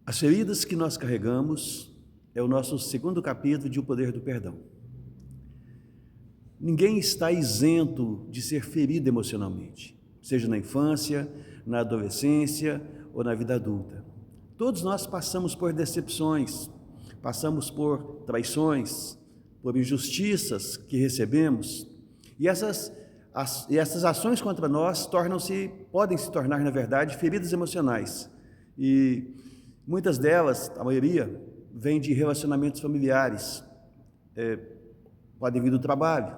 As feridas que nós carregamos é o nosso segundo capítulo de O Poder do Perdão. Ninguém está isento de ser ferido emocionalmente, seja na infância, na adolescência ou na vida adulta. Todos nós passamos por decepções, passamos por traições, por injustiças que recebemos, e essas ações contra nós podem se tornar, na verdade, feridas emocionais. E muitas delas, a maioria, vem de relacionamentos familiares, podem vir do trabalho,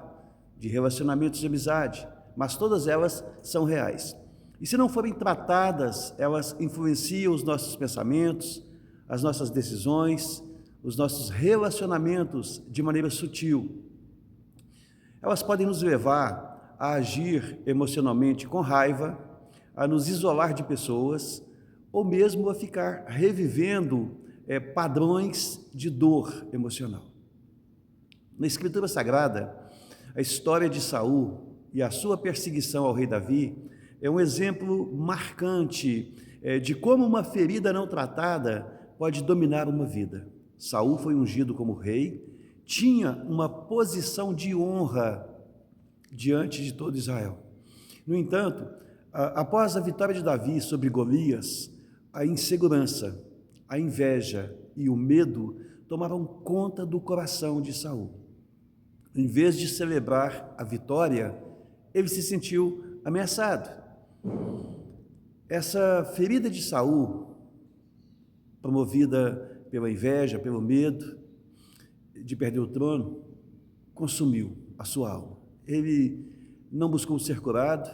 de relacionamentos de amizade, mas todas elas são reais. E se não forem tratadas, elas influenciam os nossos pensamentos, as nossas decisões, os nossos relacionamentos de maneira sutil. Elas podem nos levar a agir emocionalmente com raiva, a nos isolar de pessoas, ou mesmo a ficar revivendo padrões de dor emocional. Na Escritura Sagrada, a história de Saul e a sua perseguição ao rei Davi é um exemplo marcante de como uma ferida não tratada pode dominar uma vida. Saul foi ungido como rei, tinha uma posição de honra diante de todo Israel. No entanto, após a vitória de Davi sobre Golias, a insegurança, a inveja e o medo tomaram conta do coração de Saul. Em vez de celebrar a vitória, ele se sentiu ameaçado. Essa ferida de Saul, promovida pela inveja, pelo medo de perder o trono, consumiu a sua alma. Ele não buscou ser curado,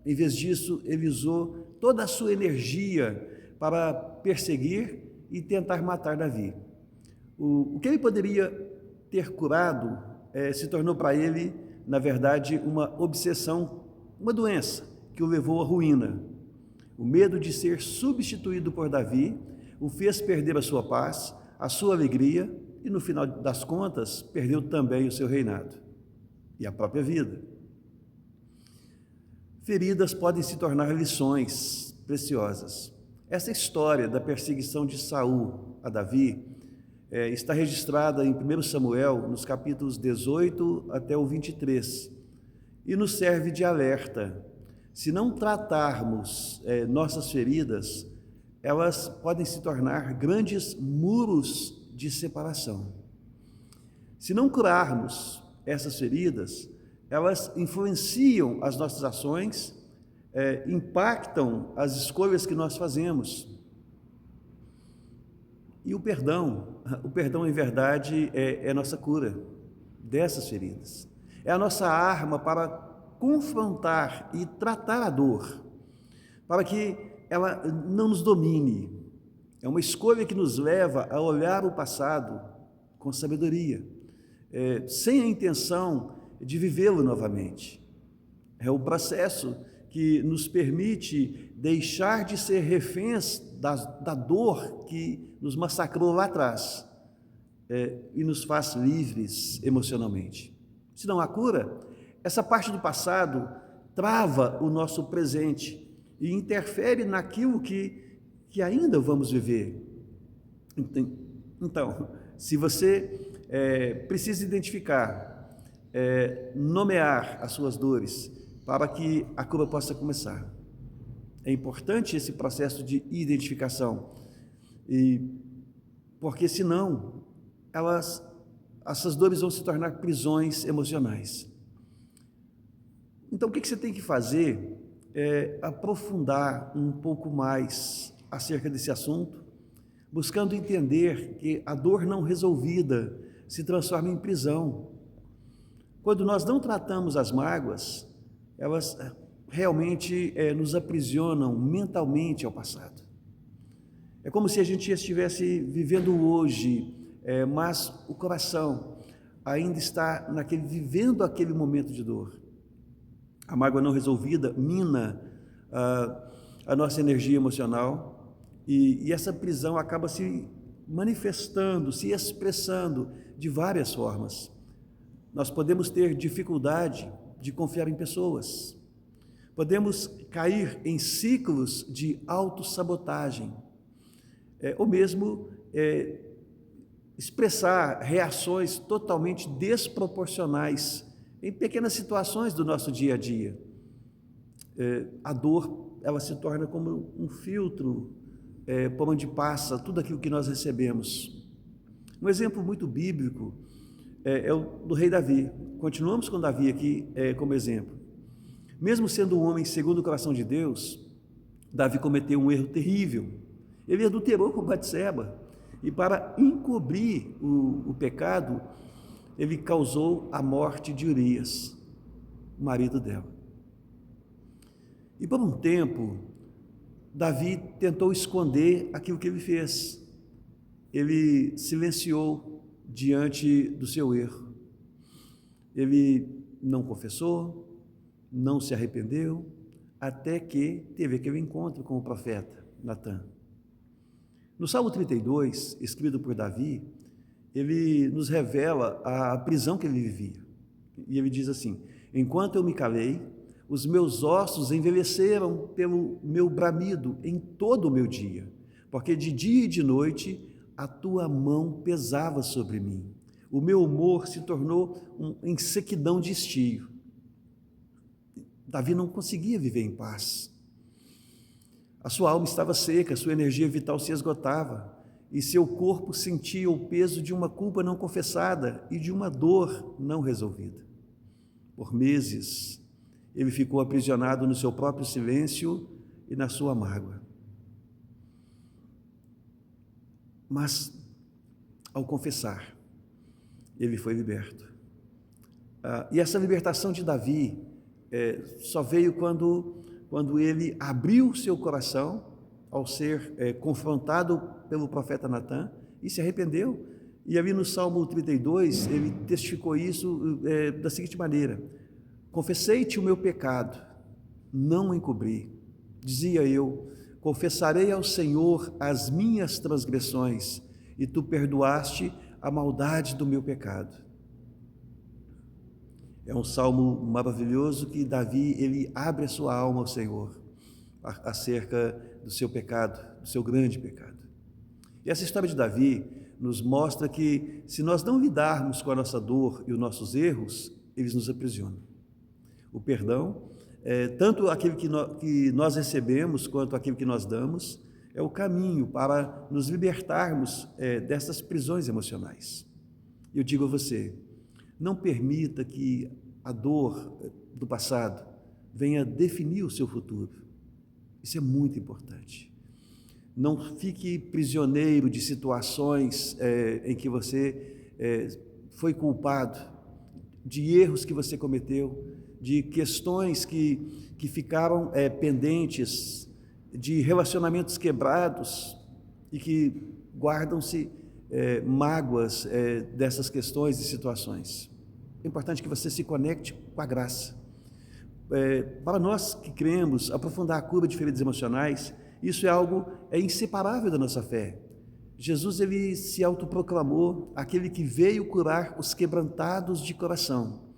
em vez disso, ele usou toda a sua energia para perseguir e tentar matar Davi. O que ele poderia ter curado se tornou para ele, na verdade, uma obsessão, uma doença que o levou à ruína. O medo de ser substituído por Davi o fez perder a sua paz, a sua alegria e, no final das contas, perdeu também o seu reinado e a própria vida. Feridas podem se tornar lições preciosas. Essa história da perseguição de Saul a Davi está registrada em 1 Samuel, nos capítulos 18 até o 23, e nos serve de alerta. Se não tratarmos nossas feridas, elas podem se tornar grandes muros de separação. Se não curarmos essas feridas, elas influenciam as nossas ações, impactam as escolhas que nós fazemos. E o perdão em verdade é nossa cura dessas feridas. É a nossa arma para confrontar e tratar a dor, para que ela não nos domine. É uma escolha que nos leva a olhar o passado com sabedoria, sem a intenção de vivê-lo novamente. É o processo que nos permite deixar de ser reféns da dor que nos massacrou lá atrás e nos faz livres emocionalmente. Se não há cura, essa parte do passado trava o nosso presente e interfere naquilo que ainda vamos viver. Então, se você precisa identificar, nomear as suas dores para que a cura possa começar. É importante esse processo de identificação, porque senão essas dores vão se tornar prisões emocionais. Então, o que você tem que fazer é aprofundar um pouco mais acerca desse assunto, buscando entender que a dor não resolvida se transforma em prisão. Quando nós não tratamos as mágoas, elas realmente nos aprisionam mentalmente ao passado. É como se a gente estivesse vivendo hoje, mas o coração ainda está vivendo aquele momento de dor. A mágoa não resolvida mina a nossa energia emocional e essa prisão acaba se manifestando, se expressando de várias formas. Nós podemos ter dificuldade de confiar em pessoas, podemos cair em ciclos de autossabotagem, ou mesmo expressar reações totalmente desproporcionais em pequenas situações do nosso dia a dia. A dor, ela se torna como um filtro por onde passa tudo aquilo que nós recebemos. Um exemplo muito bíblico é o do rei Davi. Continuamos com Davi aqui como exemplo. Mesmo sendo um homem segundo o coração de Deus, Davi cometeu um erro terrível. Ele adulterou com Batseba, e para encobrir o pecado, ele causou a morte de Urias, o marido dela. E por um tempo, Davi tentou esconder aquilo que ele fez. Ele silenciou diante do seu erro. Ele não confessou, não se arrependeu, até que teve aquele encontro com o profeta Natã. No Salmo 32, escrito por Davi, ele nos revela a prisão que ele vivia. E ele diz assim: enquanto eu me calei, os meus ossos envelheceram pelo meu bramido em todo o meu dia, porque de dia e de noite a tua mão pesava sobre mim. O meu humor se tornou em sequidão de estio. Davi não conseguia viver em paz. A sua alma estava seca, a sua energia vital se esgotava, e seu corpo sentia o peso de uma culpa não confessada e de uma dor não resolvida. Por meses, ele ficou aprisionado no seu próprio silêncio e na sua mágoa. Mas, ao confessar, ele foi liberto. E essa libertação de Davi só veio quando ele abriu seu coração ao ser confrontado pelo profeta Natã e se arrependeu. E ali no Salmo 32, ele testificou isso da seguinte maneira: confessei-te o meu pecado, não o encobri. Dizia eu: confessarei ao Senhor as minhas transgressões, e tu perdoaste a maldade do meu pecado. É um salmo maravilhoso que Davi, ele abre a sua alma ao Senhor acerca do seu pecado, do seu grande pecado. E essa história de Davi nos mostra que, se nós não lidarmos com a nossa dor e os nossos erros, eles nos aprisionam. O perdão, tanto aquele que nós recebemos quanto aquele que nós damos, é o caminho para nos libertarmos dessas prisões emocionais. Eu digo a você: não permita que a dor do passado venha definir o seu futuro. Isso é muito importante. Não fique prisioneiro de situações em que você foi culpado, de erros que você cometeu, de questões que ficaram pendentes, de relacionamentos quebrados e que guardam-se mágoas dessas questões e situações. É importante que você se conecte com a graça. Para nós que cremos, aprofundar a cura de feridas emocionais, isso é algo inseparável da nossa fé. Jesus, ele se autoproclamou aquele que veio curar os quebrantados de coração.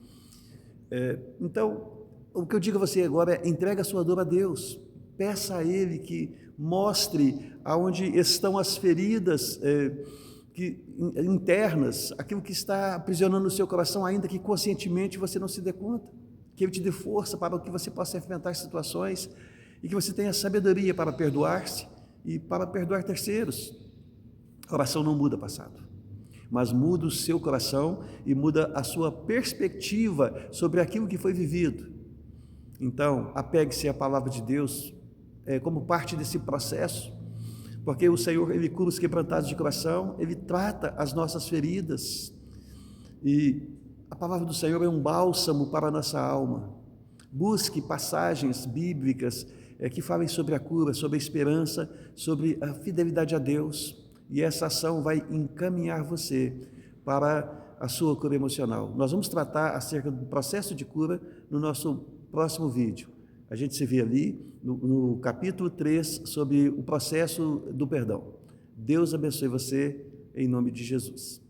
Então, o que eu digo a você agora é: entregue a sua dor a Deus. Peça a Ele que mostre aonde estão as feridas internas, aquilo que está aprisionando o seu coração, ainda que conscientemente você não se dê conta. Que Ele te dê força para que você possa enfrentar situações e que você tenha sabedoria para perdoar-se e para perdoar terceiros. A oração não muda o passado, mas muda o seu coração e muda a sua perspectiva sobre aquilo que foi vivido. Então, apegue-se à palavra de Deus como parte desse processo, porque o Senhor, Ele cura os quebrantados de coração, Ele trata as nossas feridas, e a palavra do Senhor é um bálsamo para a nossa alma. Busque passagens bíblicas que falem sobre a cura, sobre a esperança, sobre a fidelidade a Deus, e essa ação vai encaminhar você para a sua cura emocional. Nós vamos tratar acerca do processo de cura no nosso próximo vídeo. A gente se vê ali no capítulo 3 sobre o processo do perdão. Deus abençoe você em nome de Jesus.